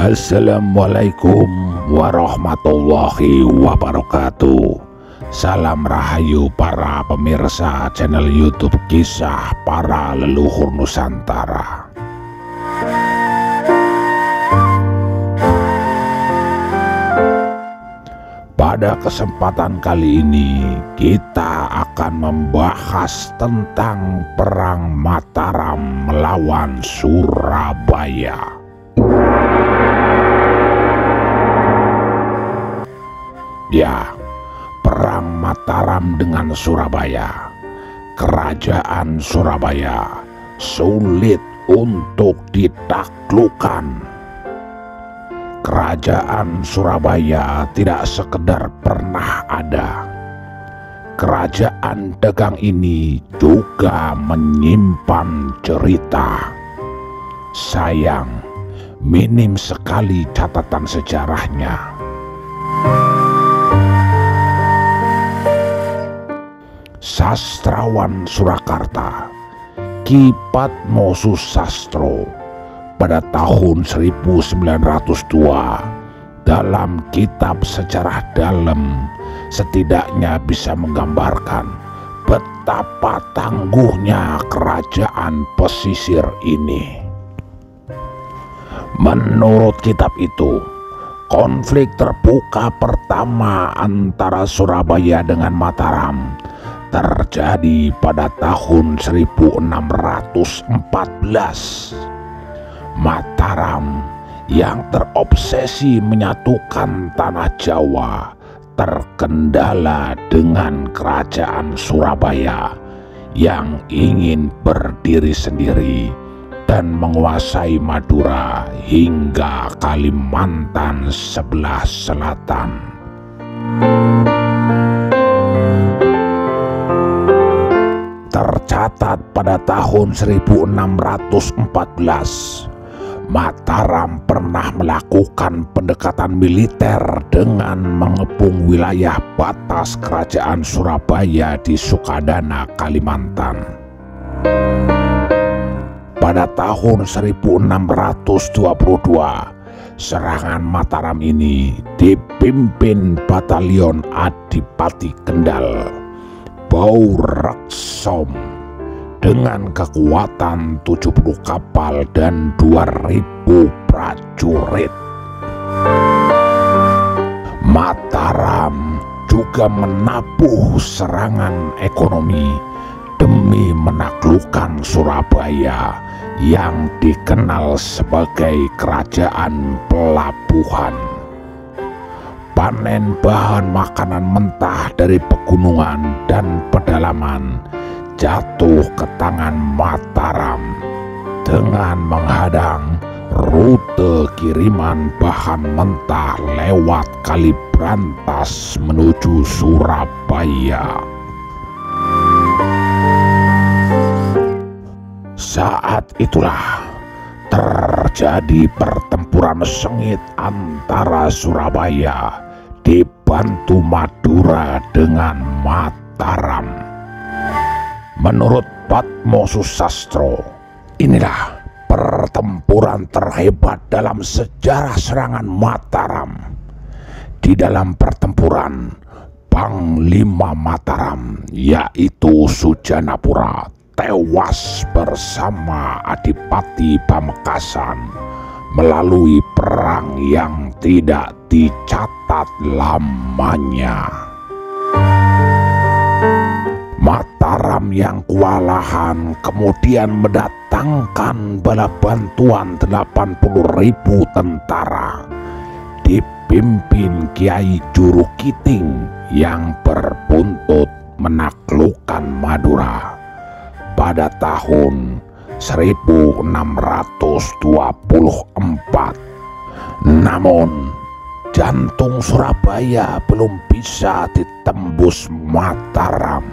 Assalamualaikum warahmatullahi wabarakatuh. Salam rahayu para pemirsa channel YouTube Kisah Para Leluhur Nusantara. Pada kesempatan kali ini kita akan membahas tentang Perang Mataram melawan Surabaya. Ya, Perang Mataram dengan Surabaya. Kerajaan Surabaya sulit untuk ditaklukkan. Kerajaan Surabaya tidak sekedar pernah ada. Kerajaan dagang ini juga menyimpan cerita. Sayang, minim sekali catatan sejarahnya. Sastrawan Surakarta Ki Padmosusastro pada tahun 1902 dalam kitab Sejarah Dalem setidaknya bisa menggambarkan betapa tangguhnya kerajaan pesisir ini. Menurut kitab itu, konflik terbuka pertama antara Surabaya dengan Mataram terjadi pada tahun 1614. Mataram yang terobsesi menyatukan tanah Jawa terkendala dengan kerajaan Surabaya yang ingin berdiri sendiri dan menguasai Madura hingga Kalimantan sebelah selatan. Tercatat pada tahun 1614, Mataram pernah melakukan pendekatan militer dengan mengepung wilayah batas kerajaan Surabaya di Sukadana, Kalimantan. Pada tahun 1622, serangan Mataram ini dipimpin Batalion Adipati Kendal Baureksom dengan kekuatan 70 kapal dan 2.000 prajurit. Mataram juga menabuh serangan ekonomi demi menaklukkan Surabaya yang dikenal sebagai kerajaan pelabuhan. Panen bahan makanan mentah dari pegunungan dan pedalaman jatuh ke tangan Mataram dengan menghadang rute kiriman bahan mentah lewat Kali Brantas menuju Surabaya. Saat itulah terjadi pertempuran sengit antara Surabaya dibantu Madura dengan Mataram. Menurut Padmosusastro, inilah pertempuran terhebat dalam sejarah serangan Mataram. Di dalam pertempuran, Panglima Mataram yaitu Sujanapura tewas bersama Adipati Pamekasan melalui perang yang tidak dicatat lamanya. Mataram yang kewalahan kemudian mendatangkan bala bantuan 80.000 tentara dipimpin Kiai Jurukiting yang berbuntut menaklukkan Madura pada tahun 1624. Namun jantung Surabaya belum bisa ditembus Mataram,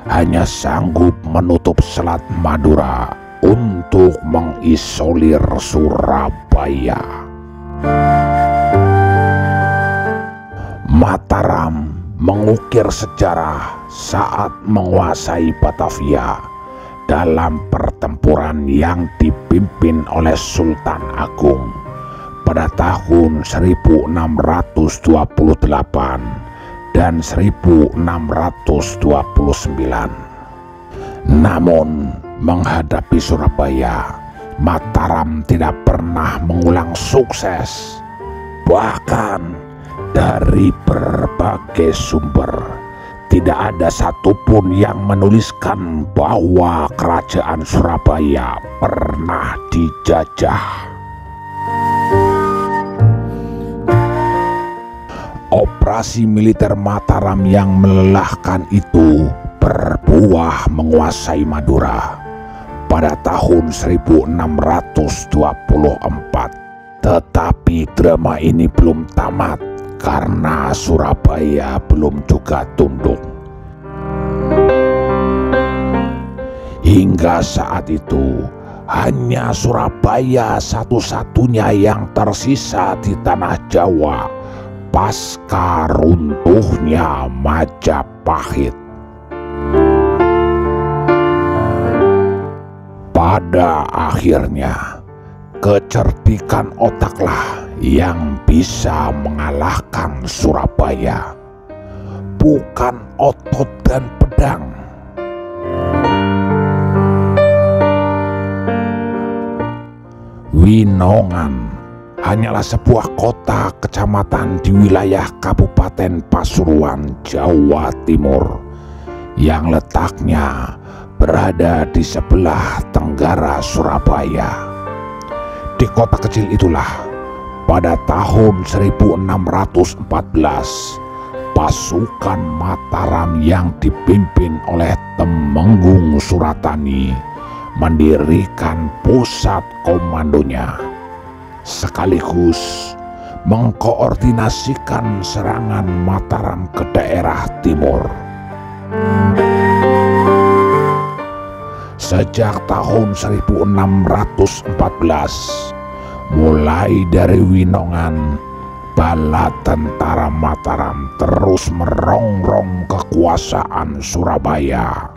hanya sanggup menutup Selat Madura untuk mengisolir Surabaya. Mataram mengukir sejarah saat menguasai Batavia dalam pertempuran yang dipimpin oleh Sultan Agung pada tahun 1628 dan 1629. Namun menghadapi Surabaya, Mataram tidak pernah mengulang sukses. Bahkan dari berbagai sumber tidak ada satupun yang menuliskan bahwa kerajaan Surabaya pernah dijajah. Operasi militer Mataram yang melelahkan itu berbuah menguasai Madura pada tahun 1624. Tetapi drama ini belum tamat karena Surabaya belum juga tunduk. Hingga saat itu hanya Surabaya satu-satunya yang tersisa di tanah Jawa pasca runtuhnya Majapahit. Pada akhirnya, kecerdikan otaklah yang bisa mengalahkan Surabaya, bukan otot dan pedang. Winongan hanyalah sebuah kota kecamatan di wilayah Kabupaten Pasuruan, Jawa Timur, yang letaknya berada di sebelah tenggara Surabaya. Di kota kecil itulah pada tahun 1614 pasukan Mataram yang dipimpin oleh Temenggung Suratani mendirikan pusat komandonya, sekaligus mengkoordinasikan serangan Mataram ke daerah timur. Sejak tahun 1614, mulai dari Winongan, bala tentara Mataram terus merongrong kekuasaan Surabaya.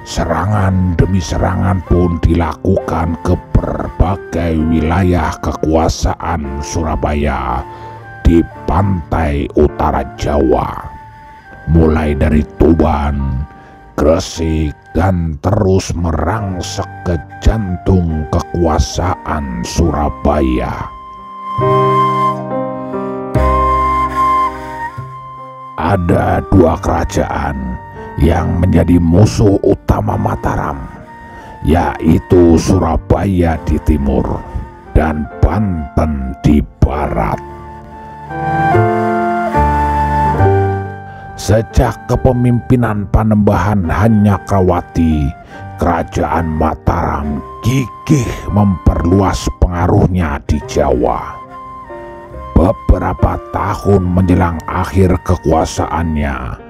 Serangan demi serangan pun dilakukan ke berbagai wilayah kekuasaan Surabaya di pantai utara Jawa, mulai dari Tuban, Gresik, dan terus merangsek ke jantung kekuasaan Surabaya. Ada dua kerajaan yang menjadi musuh utama Mataram, yaitu Surabaya di timur dan Banten di barat. Sejak kepemimpinan Panembahan Hanyakrawati, kerajaan Mataram gigih memperluas pengaruhnya di Jawa. Beberapa tahun menjelang akhir kekuasaannya,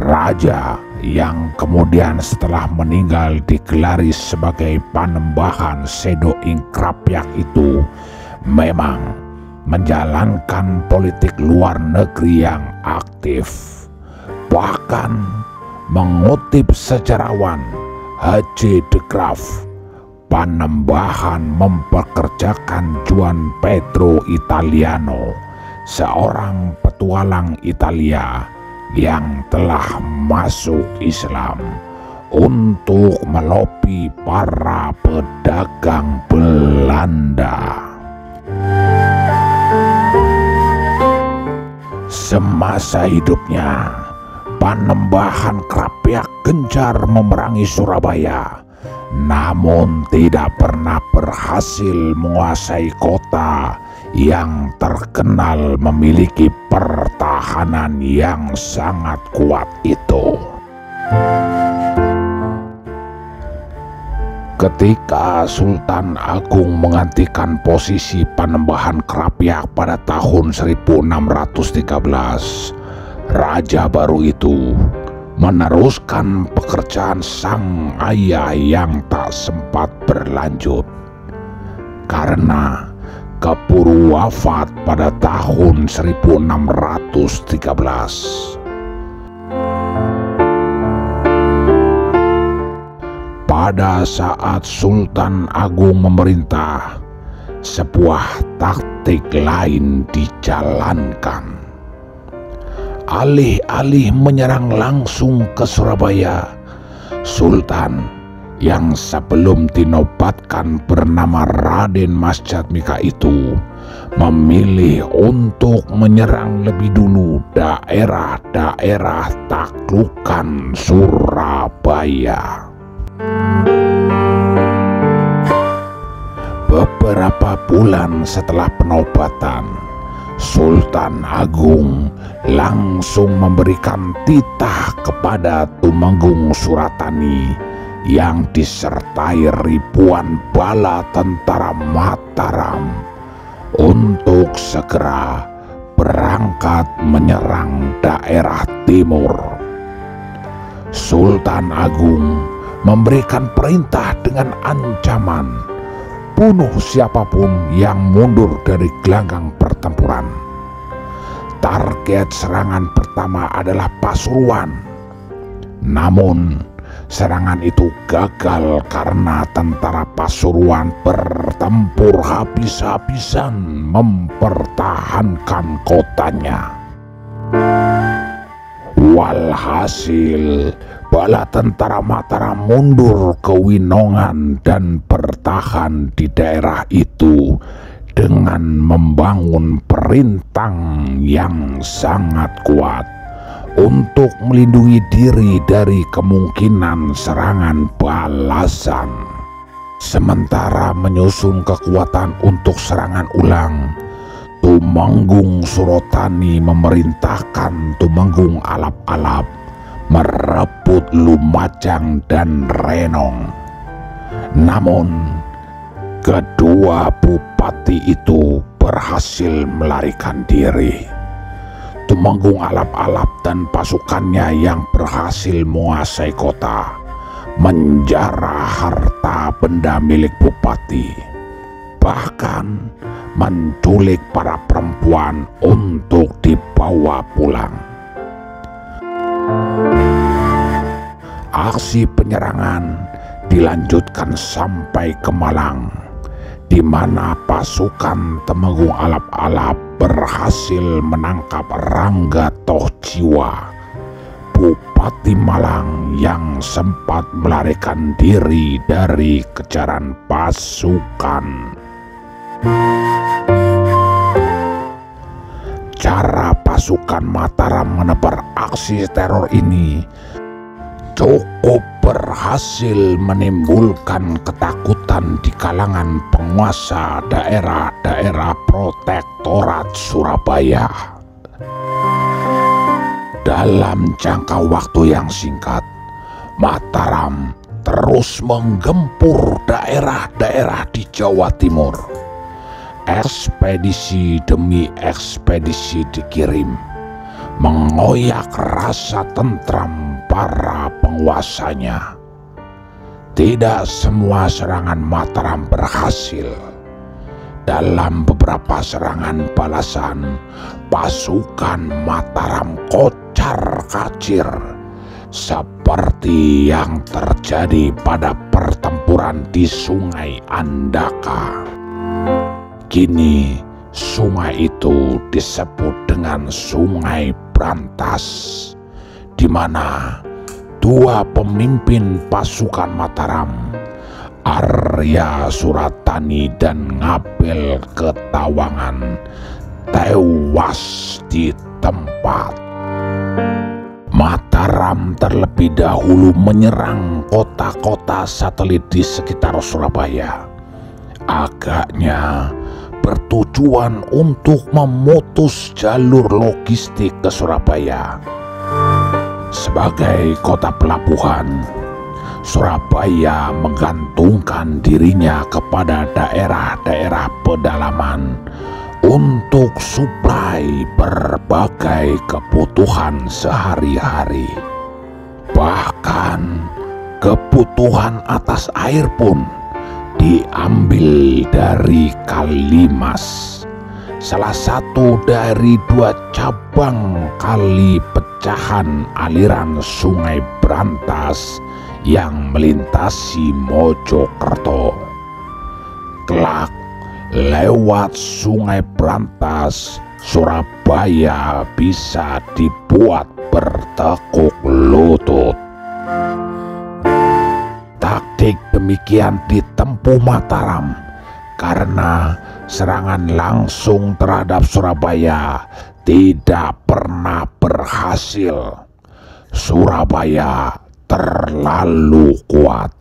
raja yang kemudian setelah meninggal digelari sebagai Panembahan Sedo ing Krapyak itu memang menjalankan politik luar negeri yang aktif. Bahkan mengutip sejarawan H.J. de Graaf, Panembahan mempekerjakan Juan Pedro Italiano, seorang petualang Italia yang telah masuk Islam, untuk melobi para pedagang Belanda. Semasa hidupnya, Panembahan Krapyak gencar memerangi Surabaya, namun tidak pernah berhasil menguasai kota yang terkenal memiliki pertahanan yang sangat kuat itu. Ketika Sultan Agung menggantikan posisi Panembahan Krapyak pada tahun 1613, raja baru itu meneruskan pekerjaan sang ayah yang tak sempat berlanjut karena keburu wafat pada tahun 1613. Pada saat Sultan Agung memerintah, sebuah taktik lain dijalankan. Alih-alih menyerang langsung ke Surabaya, Sultan yang sebelum dinobatkan bernama Raden Mas Jatmika itu memilih untuk menyerang lebih dulu daerah-daerah taklukan Surabaya. Beberapa bulan setelah penobatan, Sultan Agung langsung memberikan titah kepada Tumenggung Suratani yang disertai ribuan bala tentara Mataram untuk segera berangkat menyerang daerah timur. Sultan Agung memberikan perintah dengan ancaman bunuh siapapun yang mundur dari gelanggang pertempuran. Target serangan pertama adalah Pasuruan. Namun serangan itu gagal karena tentara Pasuruan bertempur habis-habisan mempertahankan kotanya. Walhasil, bala tentara Mataram mundur ke Winongan dan bertahan di daerah itu dengan membangun perintang yang sangat kuat untuk melindungi diri dari kemungkinan serangan balasan. Sementara menyusun kekuatan untuk serangan ulang, Tumenggung Suratani memerintahkan Tumenggung Alap-Alap merebut Lumajang dan Renong. Namun kedua bupati itu berhasil melarikan diri. Tumenggung Alap-Alap dan pasukannya yang berhasil menguasai kota menjarah harta benda milik bupati, bahkan menculik para perempuan untuk dibawa pulang. Aksi penyerangan dilanjutkan sampai ke Malang, di mana pasukan Tumenggung Alap-Alap berhasil menangkap Rangga Tohjiwa, Bupati Malang yang sempat melarikan diri dari kejaran pasukan. Cara pasukan Mataram menebar aksi teror ini cukup berhasil menimbulkan ketakutan di kalangan penguasa daerah-daerah protektorat Surabaya. Dalam jangka waktu yang singkat, Mataram terus menggempur daerah-daerah di Jawa Timur. Ekspedisi demi ekspedisi dikirim, mengoyak rasa tentram para penguasanya. Tidak semua serangan Mataram berhasil. Dalam beberapa serangan balasan, pasukan Mataram kocar-kacir, seperti yang terjadi pada pertempuran di Sungai Andaka. Kini sungai itu disebut dengan Sungai Brantas, di mana dua pemimpin pasukan Mataram, Arya Suratani dan Ngabel Ketawangan, tewas di tempat. Mataram terlebih dahulu menyerang kota-kota satelit di sekitar Surabaya. Agaknya bertujuan untuk memutus jalur logistik ke Surabaya. Sebagai kota pelabuhan, Surabaya menggantungkan dirinya kepada daerah-daerah pedalaman untuk suplai berbagai kebutuhan sehari-hari. Bahkan kebutuhan atas air pun diambil dari Kalimas, salah satu dari dua cabang kali pecahan aliran Sungai Brantas yang melintasi Mojokerto. Kelak, lewat Sungai Brantas, Surabaya bisa dibuat bertekuk lutut. Taktik demikian ditempuh Mataram karena serangan langsung terhadap Surabaya tidak pernah berhasil. Surabaya terlalu kuat.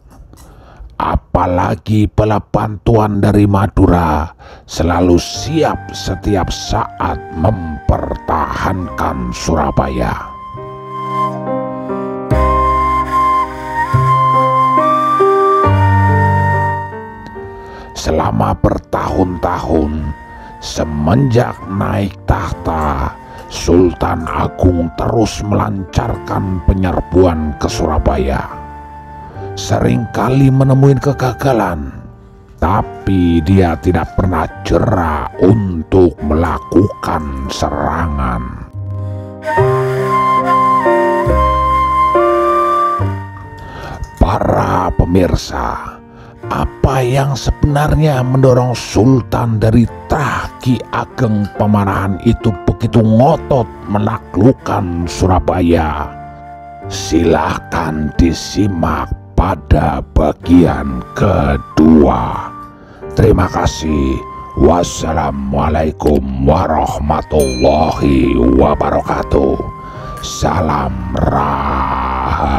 Apalagi bala bantuan dari Madura selalu siap setiap saat mempertahankan Surabaya. Selama bertahun-tahun semenjak naik tahta, Sultan Agung terus melancarkan penyerbuan ke Surabaya. Seringkali menemui kegagalan, tapi dia tidak pernah jera untuk melakukan serangan. Para pemirsa, apa yang sebenarnya mendorong Sultan dari Trah-Ki Ageng Pamanahan itu begitu ngotot menaklukkan Surabaya? Silahkan disimak pada bagian kedua. Terima kasih. Wassalamualaikum warahmatullahi wabarakatuh. Salam Rahayu.